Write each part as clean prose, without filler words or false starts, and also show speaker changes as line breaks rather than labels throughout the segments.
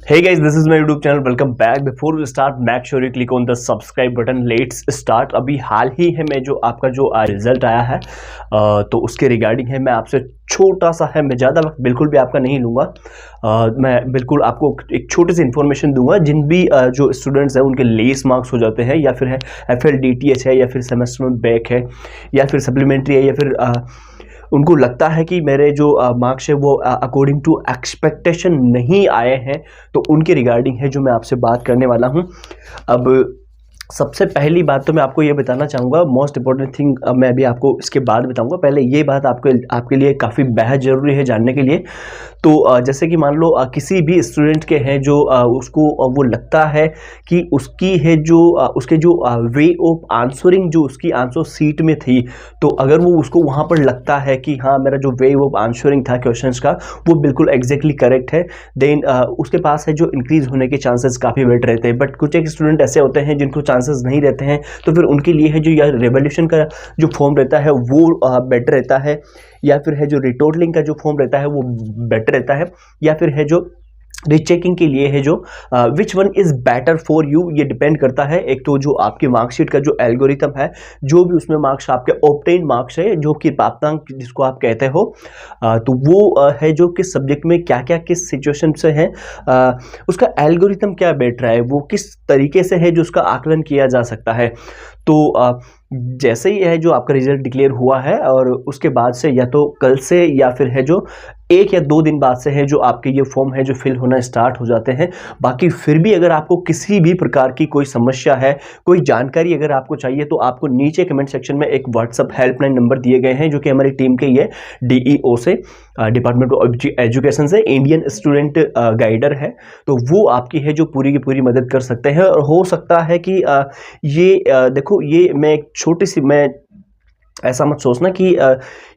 Hey guys, this is my YouTube channel. Welcome back. Before we start, make sure you click on the subscribe button. Let's start. अभी हाल ही है मैं जो आपका जो result आया है तो उसके रिगार्डिंग है मैं आपसे छोटा सा है, मैं ज़्यादा वक्त बिल्कुल भी आपका नहीं लूँगा। मैं बिल्कुल आपको एक छोटी सी इन्फॉर्मेशन दूंगा। जिन भी जो स्टूडेंट्स हैं उनके लेस मार्क्स हो जाते हैं या फिर है FLDTH है या फिर सेमेस्टर में बैक है या फिर सप्लीमेंट्री है या फिर उनको लगता है कि मेरे जो मार्क्स है वो अकॉर्डिंग टू एक्सपेक्टेशन नहीं आए हैं, तो उनके रिगार्डिंग है जो मैं आपसे बात करने वाला हूं। अब सबसे पहली बात तो मैं आपको ये बताना चाहूँगा, मोस्ट इंपॉर्टेंट थिंग मैं अभी आपको इसके बाद बताऊँगा। पहले ये बात आपके लिए काफ़ी बेहद ज़रूरी है जानने के लिए। तो जैसे कि मान लो किसी भी स्टूडेंट के हैं जो उसको वो लगता है कि उसकी है जो उसके जो वे ऑफ आंसरिंग जो उसकी आंसर सीट में थी, तो अगर वो उसको वहाँ पर लगता है कि हाँ मेरा जो वे ऑफ आंसरिंग था क्वेश्चंस का वो बिल्कुल एग्जैक्टली करेक्ट है, देन उसके पास है जो इंक्रीज होने के चांसेस काफ़ी बेटर रहते हैं। बट कुछ एक स्टूडेंट ऐसे होते हैं जिनको चांसेस नहीं रहते हैं, तो फिर उनके लिए है जो यह रिवोल्यूशन का जो फॉर्म रहता है वो बेटर रहता है, या फिर है जो रिटोटलिंग का जो फॉर्म रहता है वो बेटर रहता है, या फिर है जो रीचेकिंग के लिए है जो which one is better for you. ये डिपेंड करता है एक तो जो आपकी मार्कशीट का जो एल्गोरिथम है, जो भी उसमें मार्क्स आपके ऑब्टेन मार्क्स है जो कि प्राप्तांक जिसको आप कहते हो, तो वो है जो किस सब्जेक्ट में क्या क्या किस सिचुएशन से है, उसका एल्गोरिथम क्या बैठ रहा है, वो किस तरीके से है जो उसका आकलन किया जा सकता है। तो जैसे ही है जो आपका रिजल्ट डिक्लेयर हुआ है और उसके बाद से या तो कल से या फिर है जो 1 या 2 दिन बाद से है जो आपके ये फॉर्म है जो फिल होना स्टार्ट हो जाते हैं। बाकी फिर भी अगर आपको किसी भी प्रकार की कोई समस्या है, कोई जानकारी अगर आपको चाहिए, तो आपको नीचे कमेंट सेक्शन में एक व्हाट्सअप हेल्पलाइन नंबर दिए गए हैं जो कि हमारी टीम के ये DEO से डिपार्टमेंट ऑफ एजुकेशन से इंडियन स्टूडेंट गाइडर है, तो वो आपकी है जो पूरी की पूरी मदद कर सकते हैं। और हो सकता है कि ये देखो, ये मैं एक छोटी सी, मैं ऐसा मत सोचना कि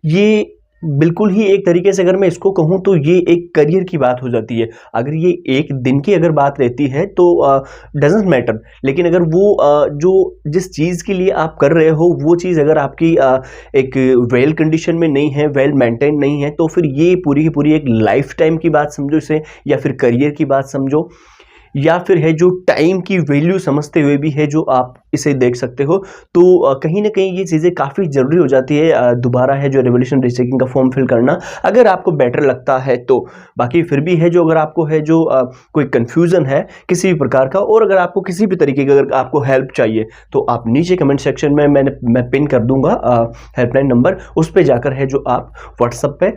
ये बिल्कुल ही एक तरीके से अगर मैं इसको कहूँ तो ये एक करियर की बात हो जाती है। अगर ये एक दिन की अगर बात रहती है तो डजेंट मैटर, लेकिन अगर वो जो जिस चीज़ के लिए आप कर रहे हो वो चीज़ अगर आपकी एक वेल कंडीशन में नहीं है, वेल मेंटेन नहीं है, तो फिर ये पूरी की पूरी एक लाइफ टाइम की बात समझो इसे, या फिर करियर की बात समझो, या फिर है जो टाइम की वैल्यू समझते हुए भी है जो आप इसे देख सकते हो। तो कहीं ना कहीं ये चीज़ें काफ़ी ज़रूरी हो जाती है दोबारा है जो रिवोल्यूशन रीचेकिंग का फॉर्म फिल करना, अगर आपको बेटर लगता है तो। बाकी फिर भी है जो अगर आपको है जो कोई कन्फ्यूज़न है किसी भी प्रकार का, और अगर आपको किसी भी तरीके की अगर आपको हेल्प चाहिए, तो आप नीचे कमेंट सेक्शन में मैं पिन कर दूंगा हेल्पलाइन नंबर, उस पर जाकर है जो आप व्हाट्सएप पे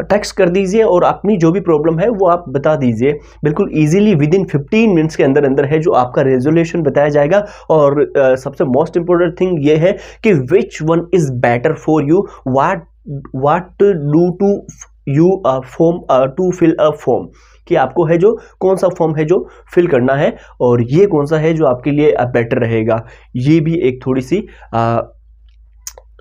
टेक्स्ट कर दीजिए और अपनी जो भी प्रॉब्लम है वो आप बता दीजिए। बिल्कुल ईजिली विद इन 15 मिनट्स के अंदर अंदर है जो आपका रेजोल्यूशन बताया जाएगा। और सबसे मोस्ट इंपोर्टेंट थिंग ये है कि which one is better for you, what do to you form to fill a form, कि आपको है जो कौन सा फॉर्म है जो फिल करना है और ये कौन सा है जो आपके लिए बेटर रहेगा। ये भी एक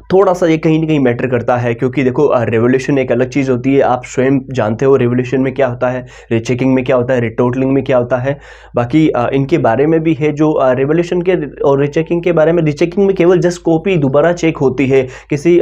थोड़ा सा ये कहीं ना कहीं मैटर करता है, क्योंकि देखो रिवोल्यूशन एक अलग चीज़ होती है, आप स्वयं जानते हो रिवोल्यूशन में क्या होता है, रीचेकिंग में क्या होता है, रिटोटलिंग में क्या होता है। बाकी इनके बारे में भी है जो रिवोल्यूशन के और रीचेकिंग के बारे में, रीचेकिंग में केवल जस्ट कॉपी दोबारा चेक होती है, किसी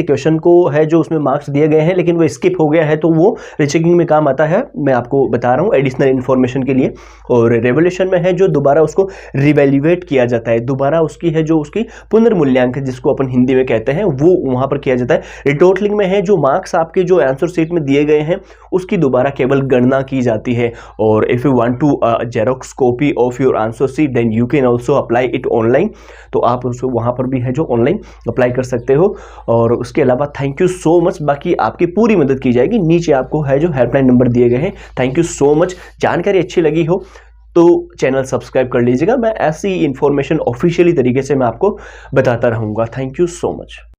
क्वेश्चन को है जो उसमें मार्क्स दिए गए हैं लेकिन वो स्किप हो गया है, तो वो रीचेकिंग में काम आता है। मैं आपको बता रहा हूँ एडिशनल इन्फॉर्मेशन के लिए। और रिवोल्यूशन में है जो दोबारा उसको रिवैल्यूएट किया जाता है, दोबारा उसकी है जो उसकी पुनर्मूल्यांकन जिसको अपन हिंदी में कहते हैं वो वहां पर किया जाता है। रिटोटलिंग में है जो मार्क्स आपके जो आंसर शीट में दिए गए हैं उसकी दोबारा केवल गणना की जाती है। और if you want to xerox copy of your answer sheet then you can also apply it online, तो आप उसको वहां पर भी है जो ऑनलाइन अप्लाई कर सकते हो। और उसके अलावा थैंक यू सो मच, बाकी आपकी पूरी मदद की जाएगी। नीचे आपको है जो हेल्पलाइन नंबर दिए गए हैं। Thank you so much. जानकारी अच्छी लगी हो तो चैनल सब्सक्राइब कर लीजिएगा। मैं ऐसी इंफॉर्मेशन ऑफिशियली तरीके से मैं आपको बताता रहूँगा। Thank you so much.